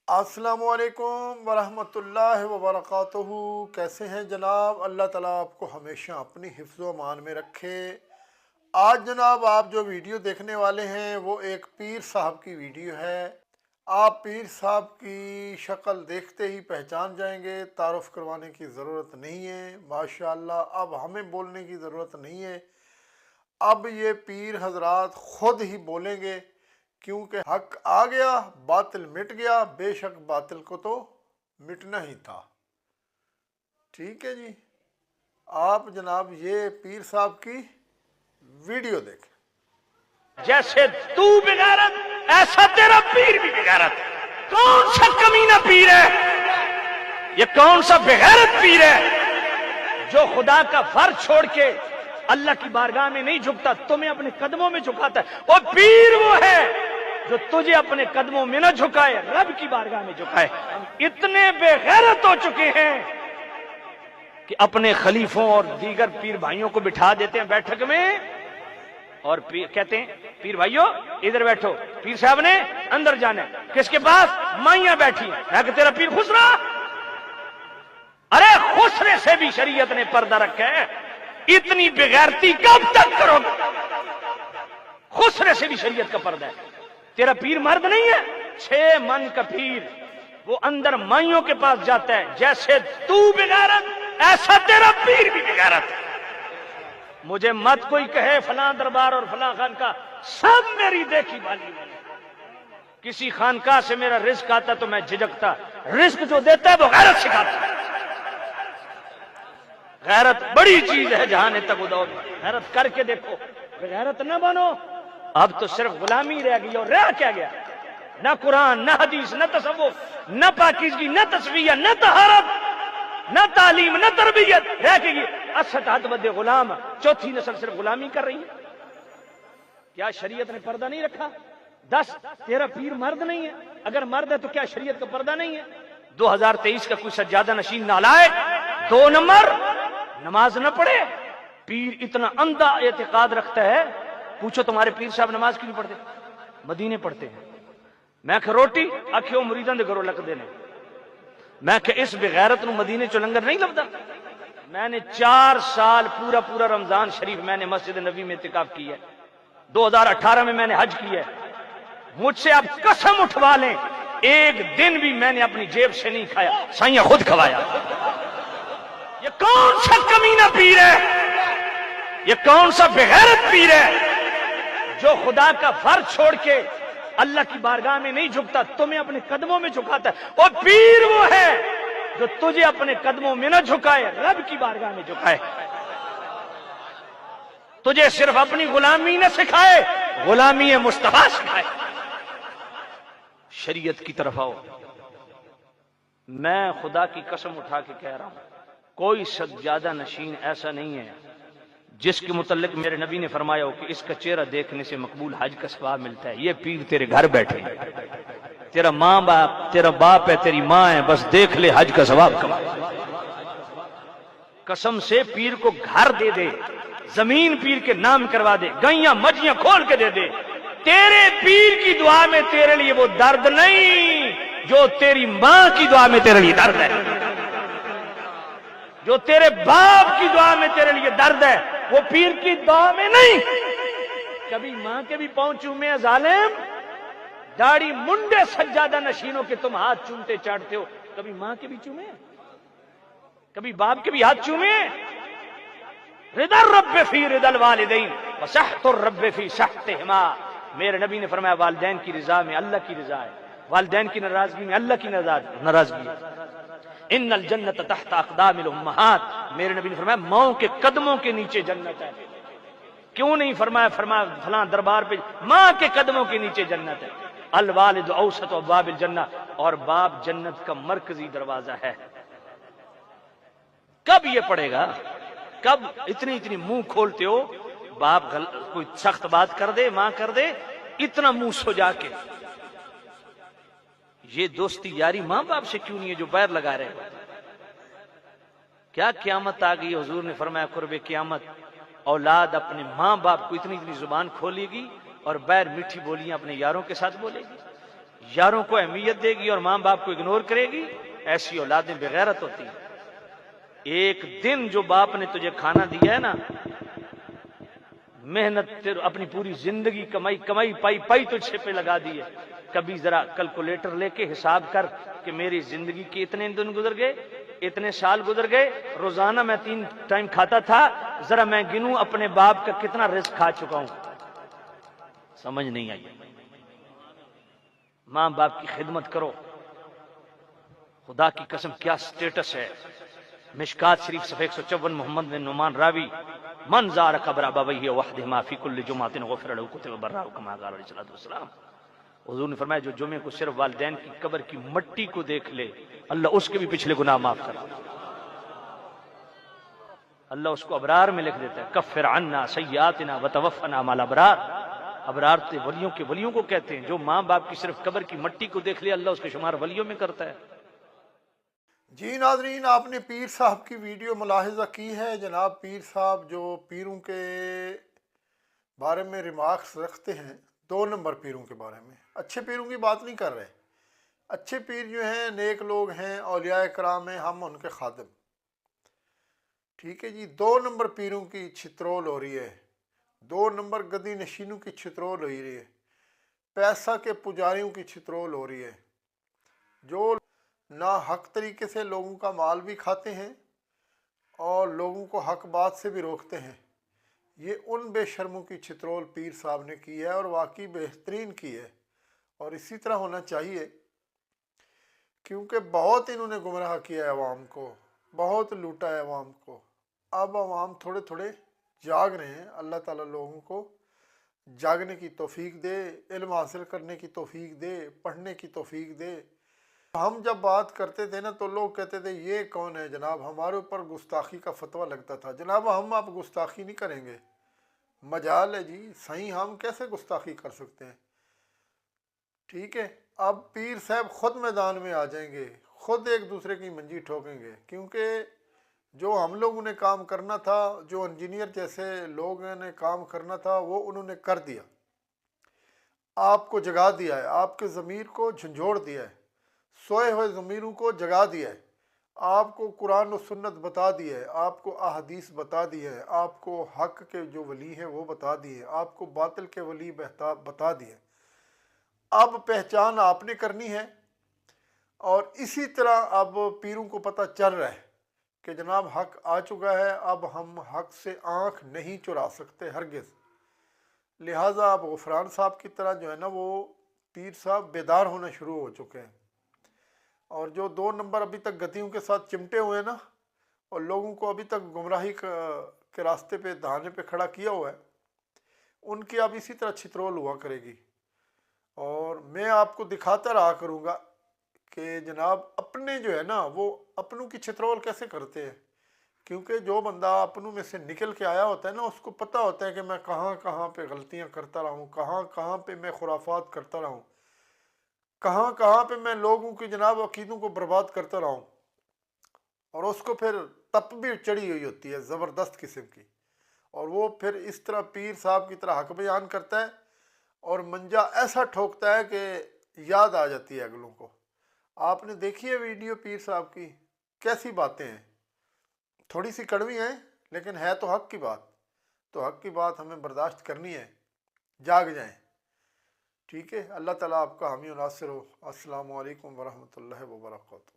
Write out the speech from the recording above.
السلام علیکم ورحمۃ اللہ وبرکاتہ۔ کیسے ہیں جناب؟ اللہ تعالیٰ آپ کو ہمیشہ اپنی حفظ و امان میں رکھے۔ آج جناب آپ جو ویڈیو دیکھنے والے ہیں وہ ایک پیر صاحب کی ویڈیو ہے۔ آپ پیر صاحب کی شکل دیکھتے ہی پہچان جائیں گے، تعارف کروانے کی ضرورت نہیں ہے۔ ماشاءاللہ اب ہمیں بولنے کی ضرورت نہیں ہے، اب یہ پیر حضرات خود ہی بولیں گے، کیونکہ حق آ گیا باطل مٹ گیا، بے شک باطل کو تو مٹنا ہی تھا۔ ٹھیک ہے جی، آپ جناب یہ پیر صاحب کی ویڈیو دیکھیں۔ جیسے تو بغیرت ایسا تیرا پیر بھی بغیرت۔ کون سا کمینہ پیر ہے یہ؟ کون سا بغیرت پیر ہے جو خدا کا فرض چھوڑ کے اللہ کی بارگاہ میں نہیں جھکتا، تمہیں اپنے قدموں میں جھکاتا ہے؟ اور پیر وہ ہے جو تجھے اپنے قدموں میں نہ جھکائے، رب کی بارگاہ میں جھکائے۔ اتنے بے غیرت ہو چکے ہیں کہ اپنے خلیفوں اور دیگر پیر بھائیوں کو بٹھا دیتے ہیں بیٹھک میں اور کہتے ہیں پیر بھائیو ادھر بیٹھو، پیر صاحب نے اندر جانا ہے۔ کس کے پاس؟ مائیاں بیٹھی ہیں۔ میں کہ تیرا پیر خسرا؟ ارے خسرے سے بھی شریعت نے پردہ رکھا ہے، اتنی بغیرتی کب تک کرو گے؟ خسرے سے بھی شریعت کا پردہ ہے۔ تیرا پیر مرد نہیں ہے، 6 من کا پیر، وہ اندر مائیوں کے پاس جاتا ہے۔ جیسے تو بغیرت ایسا تیرا پیر بھی بغیرت۔ مجھے مت کوئی کہے فلاں دربار اور فلاں خانقاہ، سب میری دیکھی بالی ہے۔ کسی خانقاہ سے میرا رزق آتا تو میں جھجکتا، رزق جو دیتا ہے وہ غیرت سکھاتا ہے۔ غیرت بڑی چیز ہے جہاں تک ادور، غیرت کر کے دیکھو، غیرت نہ بنو۔ اب تو صرف غلامی رہ گئی، اور رہ کیا گیا؟ نہ قرآن، نہ حدیث، نہ تصوف، نہ پاکیزگی، نہ تصفیہ، نہ طہارت، نہ تعلیم، نہ تربیت، رہ کے یہ اسد بد غلام، چوتھی نسل صرف غلامی کر رہی ہے۔ کیا شریعت نے پردہ نہیں رکھا؟ 10 تیرا پیر مرد نہیں ہے؟ اگر مرد ہے تو کیا شریعت کا پردہ نہیں ہے؟ 2023 کا کوئی سجادہ نشین نالائق 2 نمبر نماز نہ پڑھے، پیر اتنا اندھا اعتقاد رکھتا ہے۔ پوچھو تمہارے پیر صاحب نماز کیوں نہیں پڑھتے؟ مدینے پڑھتے ہیں۔ میں کہ روٹی آکھیو مریداں دے گھروں لک دینے، میں کہ اس بغیرت نو مدینے چو لنگر نہیں لبدا۔ میں نے 4 سال پورا رمضان شریف میں نے مسجد نبی میں اعتکاف کی ہے۔ 2018 میں میں نے حج کی ہے۔ مجھ سے آپ قسم اٹھوا لیں، ایک دن بھی میں نے اپنی جیب سے نہیں کھایا، سائیاں خود کھوایا۔ یہ کون سا کمینہ پیر ہے؟ یہ کون سا بغیرت پیر ہے جو خدا کا فرض چھوڑ کے اللہ کی بارگاہ میں نہیں جھکتا، تمہیں اپنے قدموں میں جھکاتا ہے؟ اور پیر وہ ہے جو تجھے اپنے قدموں میں نہ جھکائے، رب کی بارگاہ میں جھکائے۔ تجھے صرف اپنی غلامی نہ سکھائے، غلامی مصطفیٰ سکھائے۔ شریعت کی طرف آؤ۔ میں خدا کی قسم اٹھا کے کہہ رہا ہوں، کوئی سجادہ نشین ایسا نہیں ہے جس کے متعلق میرے نبی نے فرمایا ہو کہ اس کا چہرہ دیکھنے سے مقبول حج کا ثواب ملتا ہے۔ یہ پیر تیرے گھر بیٹھے، تیرا ماں باپ، تیرا باپ ہے، تیری ماں ہے، بس دیکھ لے حج کا ثواب کما۔ قسم سے پیر کو گھر دے دے، زمین پیر کے نام کروا دے، گائیاں مجھیاں کھول کے دے دے، تیرے پیر کی دعا میں تیرے لیے وہ درد نہیں جو تیری ماں کی دعا میں تیرے لیے درد ہے، جو تیرے باپ کی دعا میں تیرے لیے درد ہے، وہ پیر کی دعا میں نہیں۔ کبھی ماں کے بھی پاؤں چومے ظالم، داڑھی منڈے سجادہ نشینوں کے تم ہاتھ چومتے چاٹتے ہو، کبھی ماں کے بھی چومے، کبھی باپ کے بھی ہاتھ چومے۔ رضا الرب فی رضا الوالدین وسخط الرب فی سخطہما، میرے نبی نے فرمایا والدین کی رضا میں اللہ کی رضا ہے، والدین کی ناراضگی میں اللہ کی ناراضگی ہے۔ ان الجنت تحت اقدام الامہات، میرے نبی نے فرمایا ماؤں کے قدموں کے نیچے جنت ہے۔ کیوں نہیں فرمایا فلاں دربار پہ ماں کے قدموں کے نیچے جنت ہے۔ الوالد اوسط ابواب الجنہ، اور باپ جنت کا مرکزی دروازہ ہے۔ کب یہ پڑے گا؟ کب اتنی منہ کھولتے ہو؟ باپ کوئی سخت بات کر دے، ماں کر دے، اتنا منہ سجا کے۔ یہ دوستی یاری ماں باپ سے کیوں نہیں ہے جو بیر لگا رہے ہیں؟ کیا قیامت آ گئی؟ حضور نے فرمایا قرب قیامت اولاد اپنے ماں باپ کو اتنی زبان کھولے گی اور بیر میٹھی بولیاں اپنے یاروں کے ساتھ بولے گی۔ یاروں کو اہمیت دے گی اور ماں باپ کو اگنور کرے گی، ایسی اولادیں بغیرت ہوتی ہیں۔ ایک دن جو باپ نے تجھے کھانا دیا ہے نا، محنت اپنی پوری زندگی کمائی پائی تجھے پہ لگا دی ہے، کبھی ذرا کیلکولیٹر لے کے حساب کر کہ میری زندگی کے اتنے دن گزر گئے، اتنے سال گزر گئے، روزانہ میں 3 ٹائم کھاتا تھا، ذرا میں گنوں اپنے باپ کا کتنا رزق کھا چکا ہوں۔ سمجھ نہیں آئی؟ ماں باپ کی خدمت کرو۔ خدا کی قسم کیا سٹیٹس ہے، مشکات شریف صفحہ 154، محمد بن نعمان راوی، من زار قبر ابویہ وحدہما فی کل جمعۃ غفر لہ کتب برہ کما قال علیہ الصلوۃ والسلام۔ حضور نے فرمایا جو جمعے کو صرف والدین کی قبر کی مٹی کو دیکھ لے، اللہ اس کے بھی پچھلے گناہ معاف کرے، اللہ اس کو ابرار میں لکھ دیتا ہے، کفر عنا سیئاتنا وتوفنا مع الابرار۔ ابرار تے ولیوں کو کہتے ہیں، جو ماں باپ کی صرف قبر کی مٹی کو دیکھ لے اللہ اس کے شمار ولیوں میں کرتا ہے۔ جی ناظرین، آپ نے پیر صاحب کی ویڈیو ملاحظہ کی ہے۔ جناب پیر صاحب جو پیروں کے بارے میں ریمارکس رکھتے ہیں، 2 نمبر پیروں کے بارے میں، اچھے پیروں کی بات نہیں کر رہے۔ اچھے پیر جو ہیں نیک لوگ ہیں، اولیاء کرام ہیں، ہم ان کے خادم، ٹھیک ہے جی۔ 2 نمبر پیروں کی چھترول ہو رہی ہے، 2 نمبر گدی نشینوں کی چھترول ہو رہی ہے، پیسہ کے پجاریوں کی چھترول ہو رہی ہے، جو نا حق طریقے سے لوگوں کا مال بھی کھاتے ہیں اور لوگوں کو حق بات سے بھی روکتے ہیں۔ یہ ان بے شرموں کی چھترول پیر صاحب نے کی ہے اور واقعی بہترین کی ہے، اور اسی طرح ہونا چاہیے، کیونکہ بہت انہوں نے گمراہ کیا ہے عوام کو، بہت لوٹا ہے عوام کو۔ اب عوام تھوڑے تھوڑے جاگ رہے ہیں۔ اللہ تعالیٰ لوگوں کو جاگنے کی توفیق دے، علم حاصل کرنے کی توفیق دے، پڑھنے کی توفیق دے۔ ہم جب بات کرتے تھے نا تو لوگ کہتے تھے یہ کون ہے جناب، ہمارے اوپر گستاخی کا فتویٰ لگتا تھا۔ جناب ہم اب گستاخی نہیں کریں گے، مجال ہے جی، صحیح ہم کیسے گستاخی کر سکتے ہیں، ٹھیک ہے۔ اب پیر صاحب خود میدان میں آ جائیں گے، خود ایک دوسرے کی منجی ٹھوکیں گے، کیونکہ جو ہم لوگوں نے کام کرنا تھا، جو انجینئر جیسے لوگوں نے کام کرنا تھا، وہ انہوں نے کر دیا، آپ کو جگا دیا ہے، آپ کے ضمیر کو جھنجھوڑ دیا ہے، سوئے ہوئے ضمیروں کو جگا دیا ہے، آپ کو قرآن و سنت بتا دی ہے، آپ کو احادیث بتا دی ہے، آپ کو حق کے جو ولی ہیں وہ بتا دی ہے، آپ کو باطل کے ولی بتا دی ہے۔ اب پہچان آپ نے کرنی ہے، اور اسی طرح اب پیروں کو پتہ چل رہا ہے کہ جناب حق آ چکا ہے، اب ہم حق سے آنکھ نہیں چرا سکتے ہرگز۔ لہٰذا اب غفران صاحب کی طرح جو ہے نا، وہ پیر صاحب بیدار ہونا شروع ہو چکے ہیں، اور جو 2 نمبر ابھی تک گدیوں کے ساتھ چمٹے ہوئے ہیں نا، اور لوگوں کو ابھی تک گمراہی کے راستے پہ دہانے پہ کھڑا کیا ہوا ہے، ان کی اب اسی طرح چھترول ہوا کرے گی۔ اور میں آپ کو دکھاتا رہا کروں گا کہ جناب اپنے جو ہے نا، وہ اپنوں کی چھترول کیسے کرتے ہیں، کیونکہ جو بندہ اپنوں میں سے نکل کے آیا ہوتا ہے نا، اس کو پتہ ہوتا ہے کہ میں کہاں کہاں پہ غلطیاں کرتا رہا ہوں، کہاں کہاں پہ میں خرافات کرتا رہا ہوں، کہاں کہاں پہ میں لوگوں کی جناب عقیدوں کو برباد کرتا رہا ہوں، اور اس کو پھر تپ بھی چڑھی ہوئی ہوتی ہے زبردست قسم کی، اور وہ پھر اس طرح پیر صاحب کی طرح حق بیان کرتا ہے اور منجا ایسا ٹھوکتا ہے کہ یاد آ جاتی ہے اگلوں کو۔ آپ نے دیکھی ہے ویڈیو پیر صاحب کی، کیسی باتیں ہیں، تھوڑی سی کڑوی ہیں لیکن ہے تو حق کی بات، تو حق کی بات ہمیں برداشت کرنی ہے، جاگ جائیں، ٹھیک ہے۔ اللہ تعالیٰ آپ کا حامی و ناصر ہو۔ السلام علیکم ورحمۃ اللہ وبرکاتہ۔